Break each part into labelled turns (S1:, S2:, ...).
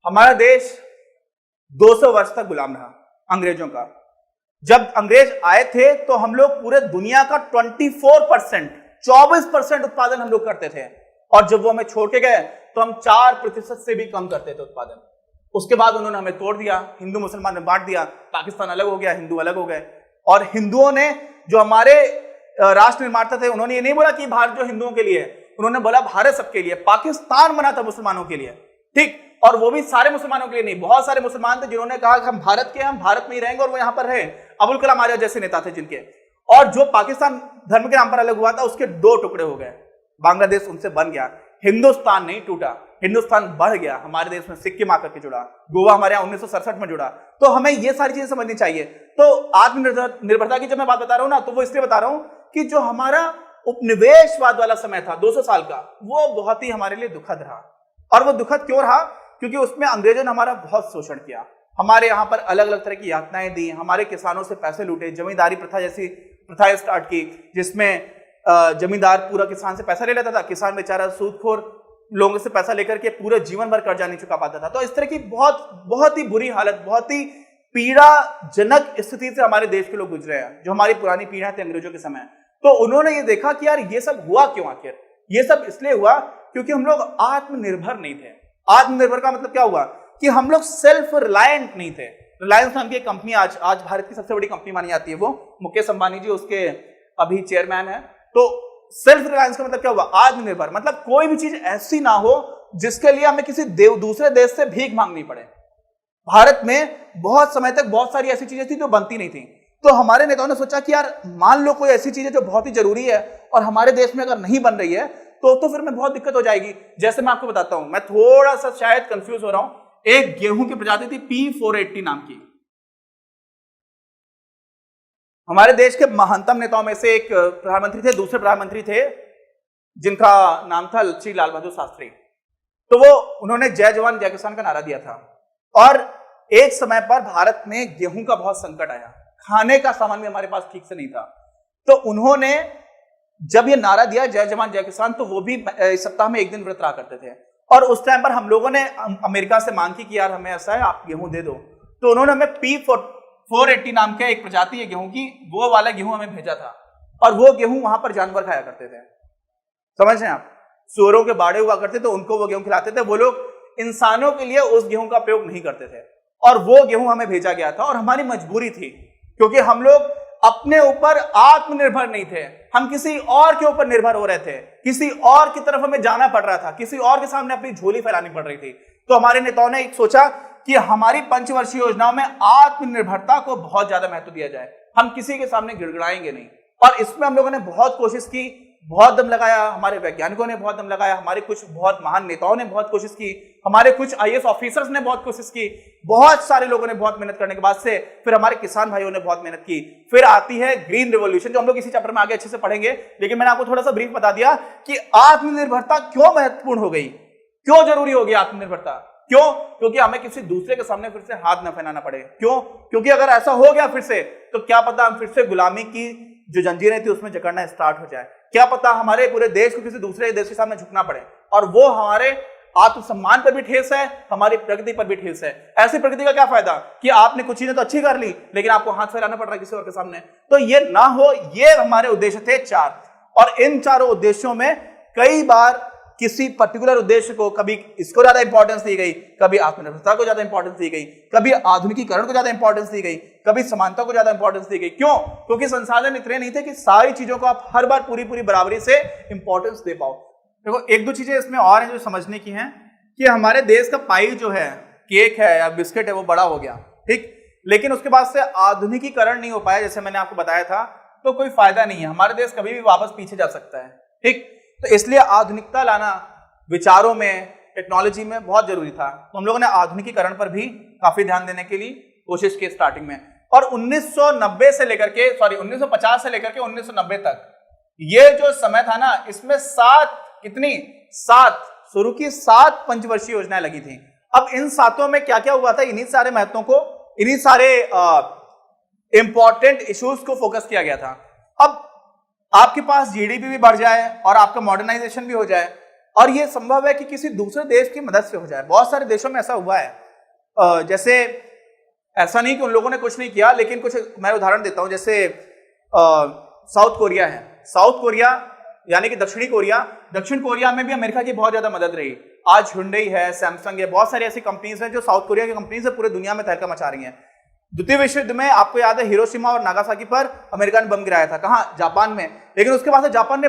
S1: हमारा देश 200 वर्ष तक गुलाम रहा अंग्रेजों का। जब अंग्रेज आए थे तो हम लोग पूरे दुनिया का 24% उत्पादन हम लोग करते थे, और जब वो हमें छोड़ के गए तो हम 4% से भी कम करते थे उत्पादन। उसके बाद उन्होंने हमें तोड़ दिया, हिंदू मुसलमान में बांट दिया, पाकिस्तान अलग हो गया, हिंदू अलग हो गए। और हिंदुओं ने, जो हमारे राष्ट्र निर्माता थे, उन्होंने ये नहीं बोला कि भारत जो हिंदुओं के लिए, उन्होंने बोला भारत सबके लिए। पाकिस्तान बना था मुसलमानों के लिए, ठीक, और वो भी सारे मुसलमानों के लिए नहीं। बहुत सारे मुसलमान थे जिन्होंने कहा कि हम भारत के, हम भारत में ही रहेंगे, और वो यहां पर रहे। अबुल कलाम आजाद जैसे नेता थे जिनके। और जो पाकिस्तान धर्म के नाम पर अलग हुआ था, उसके 2 टुकड़े हो गए। बांग्लादेश उनसे बन गया, हिंदुस्तान नहीं टूटा, हिंदुस्तान बढ़ गया। हमारे देश में सिक्किम आकर के जुड़ा, गोवा हमारे यहाँ 1967 में जुड़ा। तो हमें ये सारी चीजें समझनी चाहिए। तो आत्मनिर्भरता की जब मैं बात बता रहा हूं ना, तो वो इसलिए बता रहा हूं कि जो हमारा उपनिवेशवाद वाला समय था 200 साल का, वो बहुत ही हमारे लिए दुखद रहा। और वो दुखद क्यों रहा? क्योंकि उसमें अंग्रेजों ने हमारा बहुत शोषण किया। हमारे यहाँ पर अलग अलग तरह की यातनाएं दी, हमारे किसानों से पैसे लूटे, जमींदारी प्रथा जैसी प्रथाएं स्टार्ट की, जिसमें जमींदार पूरा किसान से पैसा ले लेता था, किसान बेचारा सूदखोर लोगों से पैसा लेकर के पूरे जीवन भर कर्जा नहीं चुका पाता था। तो इस तरह की बहुत ही बुरी हालत, बहुत ही पीड़ाजनक स्थिति से हमारे देश के लोग गुजरे हैं, जो हमारी पुरानी पीढ़ियां थी अंग्रेजों के समय। तो उन्होंने ये देखा कि यार ये सब हुआ क्यों? आखिर ये सब इसलिए हुआ क्योंकि हम लोग आत्मनिर्भर नहीं थे। आत्मनिर्भर का मतलब क्या हुआ कि हम लोग सेल्फ रिलायंट नहीं थे। रिलायंस नाम की एक कंपनी आज भारत की सबसे बड़ी कंपनी मानी जाती है, वो मुकेश अंबानी जी उसके अभी चेयरमैन है। तो सेल्फ रिलायंस का मतलब क्या हुआ? आत्मनिर्भर मतलब कोई भी चीज ऐसी ना हो जिसके लिए हमें किसी दूसरे देश से भीख मांगनी पड़े। भारत में बहुत समय तक बहुत सारी ऐसी चीजें थी जो बनती नहीं थी। तो हमारे नेताओं ने सोचा कि यार मान लो कोई ऐसी चीज है जो बहुत ही जरूरी है और हमारे देश में अगर नहीं बन रही है तो फिर में बहुत दिक्कत हो जाएगी। जैसे मैं आपको बताता हूं, मैं थोड़ा सा शायद कंफ्यूज हो रहा हूं। एक गेहूं की प्रजाति थी P480 नाम की। हमारे देश के महानतम नेताओं में से एक प्रधानमंत्री थे, दूसरे प्रधानमंत्री थे जिनका नाम था श्री लाल बहादुर शास्त्री। तो वो उन्होंने जय जवान जय किसान का नारा दिया था, और एक समय पर भारत में गेहूं का बहुत संकट आया, खाने का सामान भी हमारे पास ठीक से नहीं था। तो उन्होंने जब ये नारा दिया जय जवान जय किसान, तो वो भी सप्ताह में 1 दिन व्रत रहा करते थे। और उस टाइम पर हम लोगों ने अमेरिका से मांग की कि यार हमें ऐसा है, आप गेहूं दे दो। तो उन्होंने हमें P480 नाम का एक प्रजाति है गेहूं की, वो वाला गेहूं हमें भेजा था। और वो गेहूं वहां पर जानवर खाया करते थे, समझ रहे हैं आप? सूअरों के बाड़े हुआ करते थे, उनको वो गेहूं खिलाते थे। वो लोग इंसानों के लिए उस गेहूं का प्रयोग नहीं करते थे, और वो गेहूं हमें भेजा गया था। और हमारी मजबूरी थी, क्योंकि हम लोग अपने ऊपर आत्मनिर्भर नहीं थे, हम किसी और के ऊपर निर्भर हो रहे थे, किसी और की तरफ हमें जाना पड़ रहा था, किसी और के सामने अपनी झोली फैलानी पड़ रही थी। तो हमारे नेताओं ने एक सोचा कि हमारी पंचवर्षीय योजनाओं में आत्मनिर्भरता को बहुत ज्यादा महत्व दिया जाए, हम किसी के सामने गिड़गिड़ाएंगे नहीं। और इसमें हम लोगों ने बहुत कोशिश की, बहुत दम लगाया, हमारे वैज्ञानिकों ने बहुत दम लगाया, हमारे कुछ बहुत महान नेताओं ने बहुत कोशिश की, हमारे कुछ IAS ऑफिसर्स ने बहुत कोशिश की, बहुत सारे लोगों ने बहुत मेहनत करने के बाद से फिर हमारे किसान भाइयों ने बहुत मेहनत की। फिर आती है ग्रीन रिवॉल्यूशन, जो हम लोग इसी चैप्टर में आगे अच्छे से पढ़ेंगे। लेकिन मैंने आपको थोड़ा सा ब्रीफ बता दिया कि आत्मनिर्भरता क्यों महत्वपूर्ण हो गई, क्यों जरूरी हो गई आत्मनिर्भरता। क्यों? क्योंकि हमें किसी दूसरे के सामने फिर से हाथ न फैलाना पड़े। क्यों? क्योंकि अगर ऐसा हो गया फिर से, तो क्या पता हम फिर से गुलामी की जो जंजीरें थी उसमें जकड़ना स्टार्ट हो जाए। क्या पता हमारे पूरे देश को किसी दूसरे देश के सामने झुकना पड़े, और वो हमारे आत्मसम्मान पर भी ठेस है, हमारी प्रगति पर भी ठेस है। ऐसी प्रगति का क्या फायदा कि आपने कुछ चीजें तो अच्छी कर ली, लेकिन आपको हाथ फैलाना पड़ रहा है किसी और के सामने। तो ये ना हो, ये हमारे उद्देश्य थे 4। और इन चारों उद्देश्यों में कई बार किसी पर्टिकुलर उद्देश्य को, कभी इसको ज्यादा इंपॉर्टेंस दी गई, कभी आत्मनिर्भरता को ज्यादा इंपॉर्टेंस दी गई, कभी आधुनिकीकरण को ज्यादा इंपॉर्टेंस दी गई, कभी समानता को ज्यादा इंपॉर्टेंस दी गई। क्यों? क्योंकि संसाधन इतने नहीं थे कि सारी चीजों को आप हर बार पूरी बराबरी से इंपॉर्टेंस दे पाओ। देखो, 1-2 चीजें इसमें और हैं जो समझने की हैं कि हमारे देश का पाई जो है, केक है या बिस्किट है, वो बड़ा हो गया, ठीक, लेकिन उसके बाद से आधुनिकीकरण नहीं हो पाया, जैसे मैंने आपको बताया था। तो कोई फायदा नहीं है, हमारे देश कभी भी वापस पीछे जा सकता है, ठीक। तो इसलिए आधुनिकता लाना विचारों में, टेक्नोलॉजी में बहुत जरूरी था। तो हम लोगों ने आधुनिकीकरण पर भी काफी ध्यान देने के लिए कोशिश की स्टार्टिंग में। और 1950 से लेकर के 1990 तक ये जो समय था ना, इसमें 7 शुरू की 7 पंचवर्षीय योजनाएं लगी थी। अब इन 7 में क्या क्या हुआ था, इन्हीं सारे महत्वों को, इन्हीं सारे इंपॉर्टेंट इश्यूज को फोकस किया गया था। अब आपके पास GDP भी बढ़ जाए और आपका मॉडर्नाइजेशन भी हो जाए, और ये संभव है कि किसी दूसरे देश की मदद से हो जाए। बहुत सारे देशों में ऐसा हुआ है। जैसे ऐसा नहीं कि उन लोगों ने कुछ नहीं किया, लेकिन कुछ मैं उदाहरण देता हूं। जैसे साउथ कोरिया है, साउथ कोरिया यानी कि दक्षिणी कोरिया, दक्षिण कोरिया में भी अमेरिका की बहुत ज्यादा मदद रही। आज हुंडई है, सैमसंग है, बहुत सारी ऐसी कंपनीज हैं जो साउथ कोरिया की कंपनीज है, पूरे दुनिया में तहलका मचा रही हैं। द्वितीय विश्व युद्ध में आपको याद है हिरोशिमा और नागासाकी पर अमेरिका ने बम गिराया था, कहां? जापान में। लेकिन उसके बाद से जापान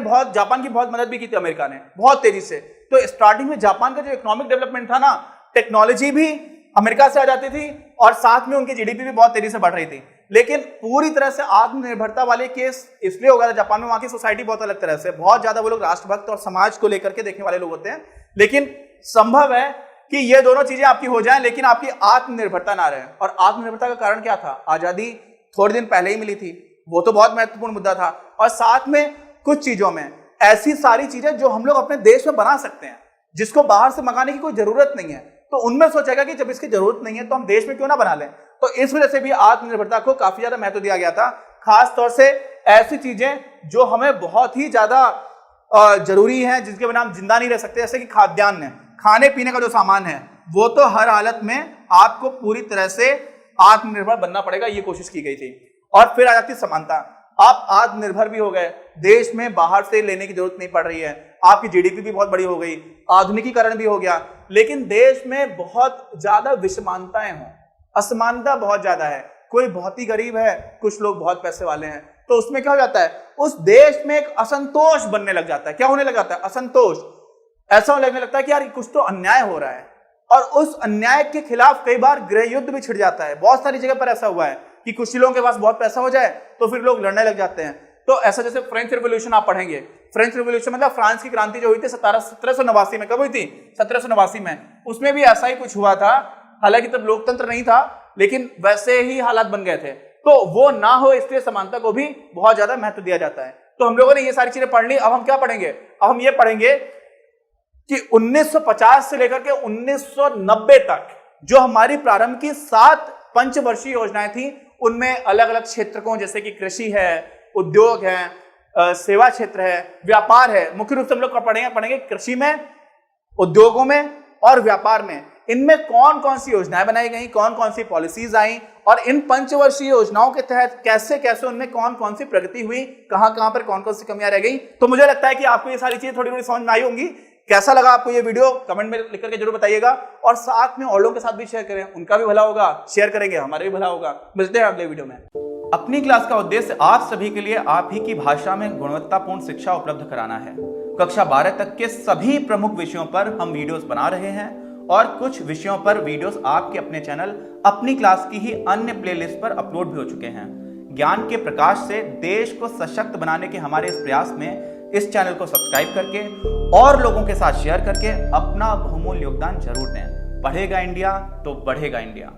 S1: की बहुत मदद भी की थी अमेरिका ने, बहुत तेजी से। तो स्टार्टिंग में जापान का जो इकोनॉमिक डेवलपमेंट था ना, टेक्नोलॉजी भी अमेरिका से आ जाती थी और साथ में उनकी जीडीपी भी बहुत तेजी से बढ़ रही थी। लेकिन पूरी तरह से आत्मनिर्भरता वाले केस इसलिए हो गया था जापान में, वहां की सोसाइटी बहुत अलग तरह से, बहुत ज्यादा वो लोग राष्ट्रभक्त और समाज को लेकर के देखने वाले लोग होते हैं। लेकिन संभव है कि ये दोनों चीजें आपकी हो जाएं, लेकिन आपकी आत्मनिर्भरता ना रहे। और आत्मनिर्भरता का कारण क्या था? आजादी थोड़े दिन पहले ही मिली थी, वो तो बहुत महत्वपूर्ण मुद्दा था। और साथ में कुछ चीजों में ऐसी सारी चीजें जो हम लोग अपने देश में बना सकते हैं, जिसको बाहर से मंगाने की कोई जरूरत नहीं है। तो उनमें सोचेगा कि जब इसकी जरूरत नहीं है तो हम देश में क्यों ना बना लें। तो इस वजह से भी आत्मनिर्भरता को काफी ज्यादा महत्व दिया गया था। खास तौर से ऐसी चीजें जो हमें बहुत ही ज्यादा जरूरी है, जिसके बिना हम जिंदा नहीं रह सकते, जैसे कि खाद्यान्न है, खाने पीने का जो सामान है, वो तो हर हालत में आपको पूरी तरह से आत्मनिर्भर बनना पड़ेगा, ये कोशिश की गई थी। और फिर आ जाती समानता। आप आत्मनिर्भर भी हो गए, देश में बाहर से लेने की जरूरत नहीं पड़ रही है, आपकी जीडीपी भी बहुत बड़ी हो गई, आधुनिकीकरण भी हो गया। लेकिन देश में बहुत ज्यादा विषमानताएं हों, असमानता बहुत ज्यादा है। कोई बहुत ही गरीब है, कुछ लोग बहुत पैसे वाले हैं, तो उसमें क्या हो जाता है? उस देश में एक असंतोष बनने लग जाता है। क्या होने लग जाता है? असंतोष। ऐसा लगने लगता है कि यार कुछ तो अन्याय हो रहा है, और उस अन्याय के खिलाफ कई बार गृह युद्ध भी छिड़ जाता है। बहुत सारी जगह पर ऐसा हुआ है कि कुछ लोगों के पास बहुत पैसा हो जाए तो फिर लोग लड़ने लग जाते हैं। तो ऐसा जैसे फ्रेंच रिवॉल्यूशन आप पढ़ेंगे, फ्रेंच रिवॉल्यूशन मतलब फ्रांस की क्रांति जो हुई थी 1789 में। कब हुई थी? 1789 में। उसमें भी ऐसा ही कुछ हुआ था, हालांकि तब लोकतंत्र नहीं था, लेकिन वैसे ही हालात बन गए थे। तो वो ना हो इसलिए समानता को भी बहुत ज्यादा महत्व दिया जाता है। तो हम लोगों ने ये सारी चीजें पढ़ ली। अब हम क्या पढ़ेंगे? अब हम ये पढ़ेंगे कि 1950 से लेकर के 1990 तक जो हमारी प्रारंभ की 7 पंचवर्षीय योजनाएं थी, उनमें अलग अलग क्षेत्रों जैसे कि कृषि है, उद्योग है, सेवा क्षेत्र है, व्यापार है। मुख्य रूप से हम लोग पढ़ेंगे कृषि में, उद्योगों में और व्यापार में। इनमें कौन कौन सी योजनाएं बनाई गई, कौन कौन सी पॉलिसीज आई, और इन पंचवर्षीय योजनाओं के तहत कैसे कैसे उनमें कौन कौन सी प्रगति हुई, कहां कहां पर कौन कौन सी कमियां रह गई। तो मुझे लगता है कि आपको ये सारी चीजें थोड़ी थोड़ी समझ में आई होंगी। कैसा लगा आपको ये वीडियो कमेंट में लिख करके जरूर बताइएगा, और साथ में और लोगों के साथ भी शेयर करें, उनका भी भला होगा, शेयर करेंगे हमारा भी भला होगा। मिलते हैं अगले वीडियो में। अपनी क्लास का उद्देश्य आप सभी के लिए आप ही की भाषा में गुणवत्तापूर्ण शिक्षा उपलब्ध कराना है। कक्षा 12 तक के सभी प्रमुख विषयों पर हम वीडियोस बना रहे हैं, और कुछ विषयों पर वीडियोस आपके अपने चैनल अपनी क्लास की ही अन्य प्लेलिस्ट पर अपलोड भी हो चुके हैं। ज्ञान के प्रकाश से देश को सशक्त बनाने के हमारे इस प्रयास में इस चैनल को सब्सक्राइब करके और लोगों के साथ शेयर करके अपना बहुमूल्य योगदान जरूर दें। पढ़ेगा इंडिया तो बढ़ेगा इंडिया।